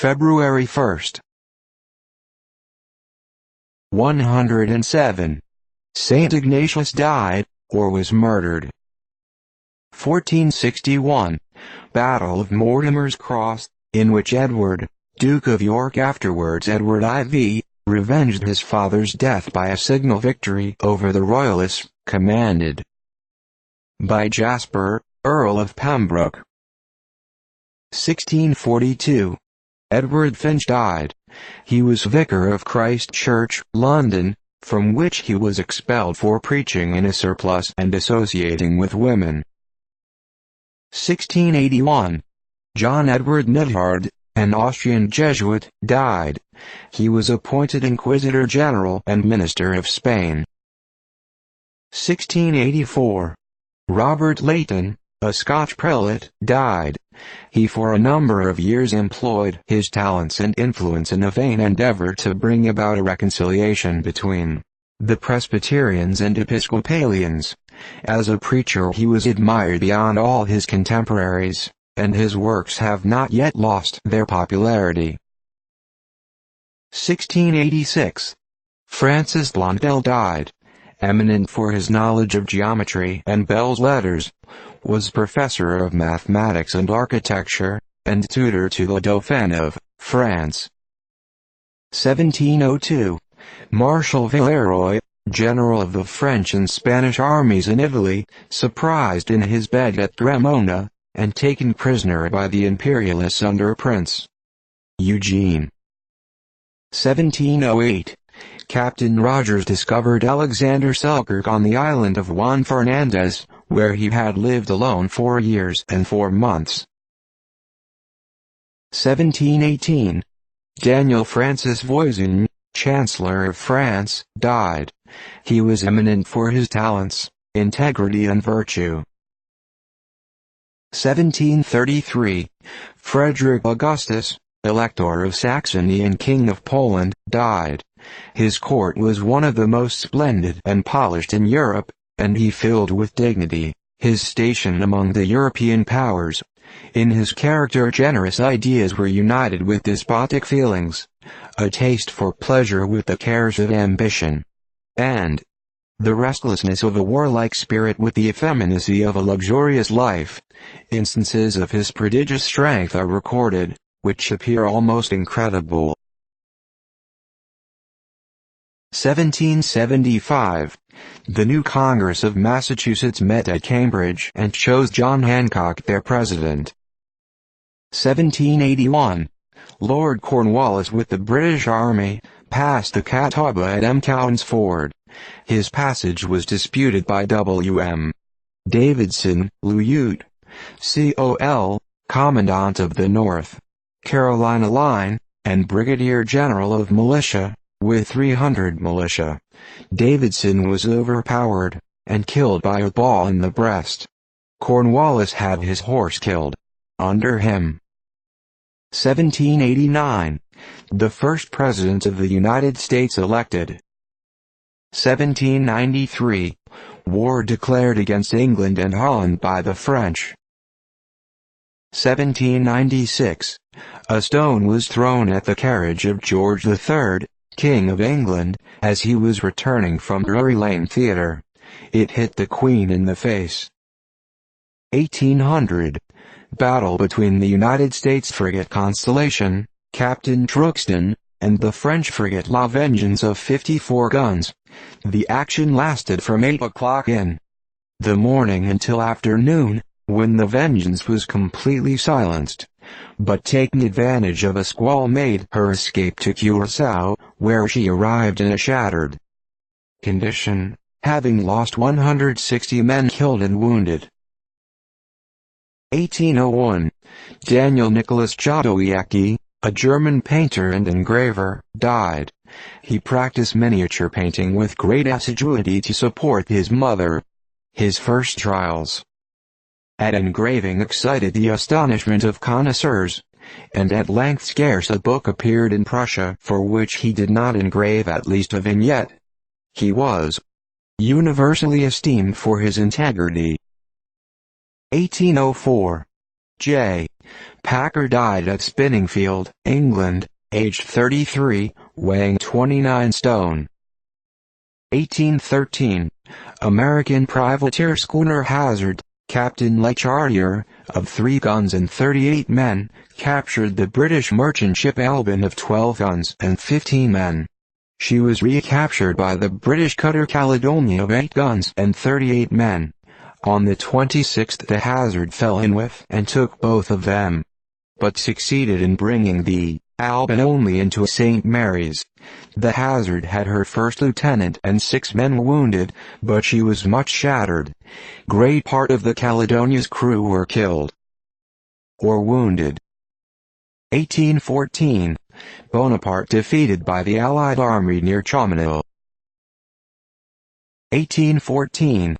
February 1st. 107. Saint Ignatius died, or was murdered. 1461. Battle of Mortimer's Cross, in which Edward, Duke of York, afterwards Edward IV, revenged his father's death by a signal victory over the royalists, commanded by Jasper, Earl of Pembroke. 1642. Edward Finch died. He was vicar of Christ Church, London, from which he was expelled for preaching in a surplice and associating with women. 1681. John Edward Nidhard, an Austrian Jesuit, died. He was appointed inquisitor-general and minister of Spain. 1684. Robert Leighton, a Scotch prelate, died. He for a number of years employed his talents and influence in a vain endeavor to bring about a reconciliation between the Presbyterians and Episcopalians. As a preacher he was admired beyond all his contemporaries, and his works have not yet lost their popularity. 1686. Francis Blondel died. Eminent for his knowledge of geometry and Bell's letters, was professor of mathematics and architecture, and tutor to the Dauphin of France. 1702. Marshal Villeroy, general of the French and Spanish armies in Italy, surprised in his bed at Cremona, and taken prisoner by the imperialists under Prince Eugene. 1708. Captain Rogers discovered Alexander Selkirk on the island of Juan Fernandez, where he had lived alone 4 years and 4 months. 1718. Daniel Francis Voisin, Chancellor of France, died. He was eminent for his talents, integrity and virtue. 1733. Frederick Augustus, Elector of Saxony and King of Poland, died. His court was one of the most splendid and polished in Europe, and he filled with dignity his station among the European powers. In his character generous ideas were united with despotic feelings, a taste for pleasure with the cares of ambition, and the restlessness of a warlike spirit with the effeminacy of a luxurious life. Instances of his prodigious strength are recorded, which appear almost incredible. 1775. The new Congress of Massachusetts met at Cambridge and chose John Hancock their president. 1781. Lord Cornwallis with the British Army passed the Catawba at M'Cowan's Ford. His passage was disputed by W.M. Davidson, Lieutenant Col. Commandant of the North Carolina Line, and Brigadier General of Militia, with 300 militia. Davidson was overpowered, and killed by a ball in the breast. Cornwallis had his horse killed under him. 1789. The first President of the United States elected. 1793. War declared against England and Holland by the French. 1796. A stone was thrown at the carriage of George III, King of England, as he was returning from Drury Lane Theatre. It hit the Queen in the face. 1800. Battle between the United States frigate Constellation, Captain Truxton, and the French frigate La Vengeance of 54 guns. The action lasted from 8 o'clock in the morning until afternoon, when the Vengeance was completely silenced, but taking advantage of a squall made her escape to Curaçao, where she arrived in a shattered condition, having lost 160 men killed and wounded. 1801. Daniel Nicholas Chodowiecki, a German painter and engraver, died. He practiced miniature painting with great assiduity to support his mother. His first trials at engraving excited the astonishment of connoisseurs, and at length scarce a book appeared in Prussia for which he did not engrave at least a vignette. He was universally esteemed for his integrity. 1804. J. Packer died at Spinningfield, England, aged 33, weighing 29 stone. 1813. American privateer schooner Hazard, Captain Leigh, of 3 guns and 38 men, captured the British merchant ship Albin of 12 guns and 15 men. She was recaptured by the British cutter Caledonia of 8 guns and 38 men. On the 26th the Hazard fell in with and took both of them, but succeeded in bringing the Albin only into St. Mary's. The Hazard had her first lieutenant and 6 men wounded, but she was much shattered. Great part of the Caledonia's crew were killed or wounded. 1814. Bonaparte defeated by the Allied army near Chronology. 1814.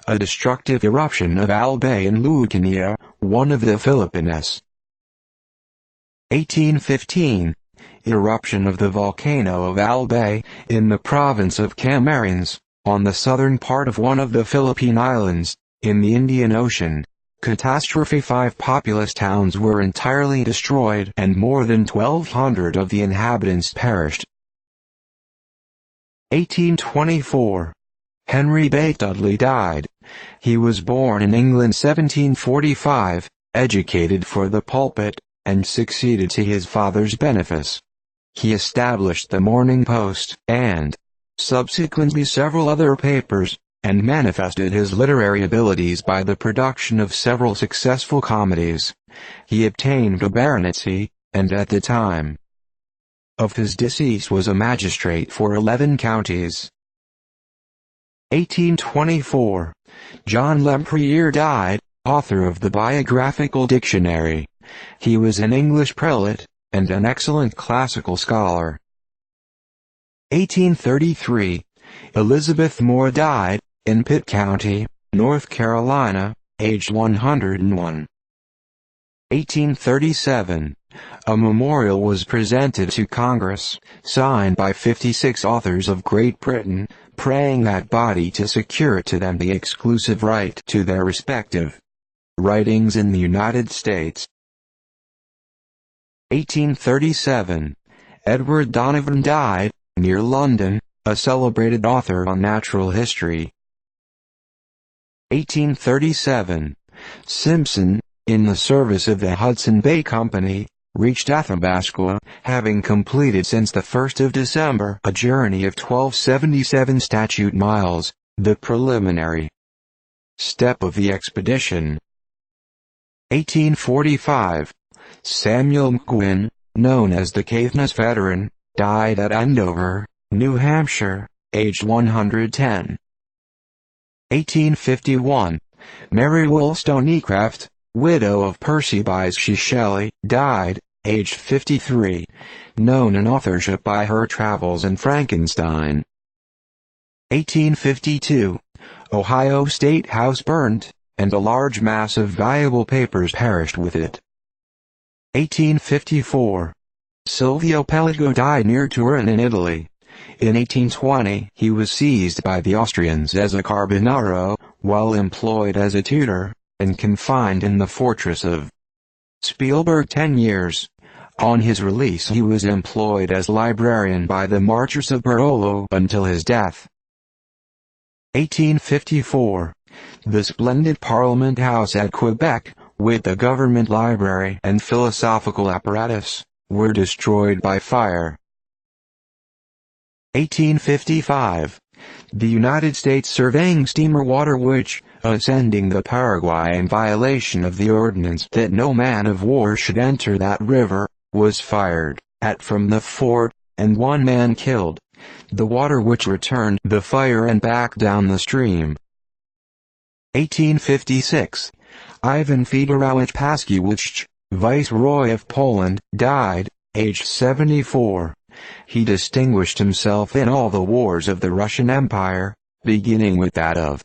A destructive eruption of Albay in Lucania, one of the Philippines. 1815. Eruption of the volcano of Albay, in the province of Camarines, on the southern part of one of the Philippine Islands, in the Indian Ocean. Catastrophe. 5 populous towns were entirely destroyed and more than 1,200 of the inhabitants perished. 1824. Henry Bate Dudley died. He was born in England 1745, educated for the pulpit, and succeeded to his father's benefice. He established the Morning Post, and subsequently several other papers, and manifested his literary abilities by the production of several successful comedies. He obtained a baronetcy, and at the time of his decease was a magistrate for 11 counties. 1824. John Lempriere died, author of the Biographical Dictionary. He was an English prelate, and an excellent classical scholar. 1833. Elizabeth Moore died, in Pitt County, North Carolina, aged 101. 1837. A memorial was presented to Congress, signed by 56 authors of Great Britain, praying that body to secure to them the exclusive right to their respective writings in the United States. 1837. Edward Nidhard died, near London, a celebrated author on natural history. 1837. Simpson, in the service of the Hudson Bay Company, reached Athabasca, having completed since the 1st of December a journey of 1277 statute miles, the preliminary step of the expedition. 1845. Samuel McGuinn, known as the Caithness veteran, died at Andover, New Hampshire, aged 110. 1851. Mary Wollstonecraft, widow of Percy Bysshe Shelley, died, aged 53, known in authorship by her travels and Frankenstein. 1852. Ohio State House burnt, and a large mass of valuable papers perished with it. 1854. Silvio Pellico died near Turin in Italy. In 1820 he was seized by the Austrians as a carbonaro, while employed as a tutor, and confined in the fortress of Spielberg 10 years. On his release he was employed as librarian by the Marchers of Barolo until his death. 1854. The splendid Parliament House at Quebec, with the government library and philosophical apparatus, were destroyed by fire. 1855. The United States surveying steamer Waterwitch, ascending the Paraguay in violation of the ordinance that no man of war should enter that river, was fired at from the fort, and 1 man killed. The Waterwitch returned the fire and back down the stream. 1856. Ivan Fedorovich Paskiewicz, Viceroy of Poland, died, aged 74. He distinguished himself in all the wars of the Russian Empire, beginning with that of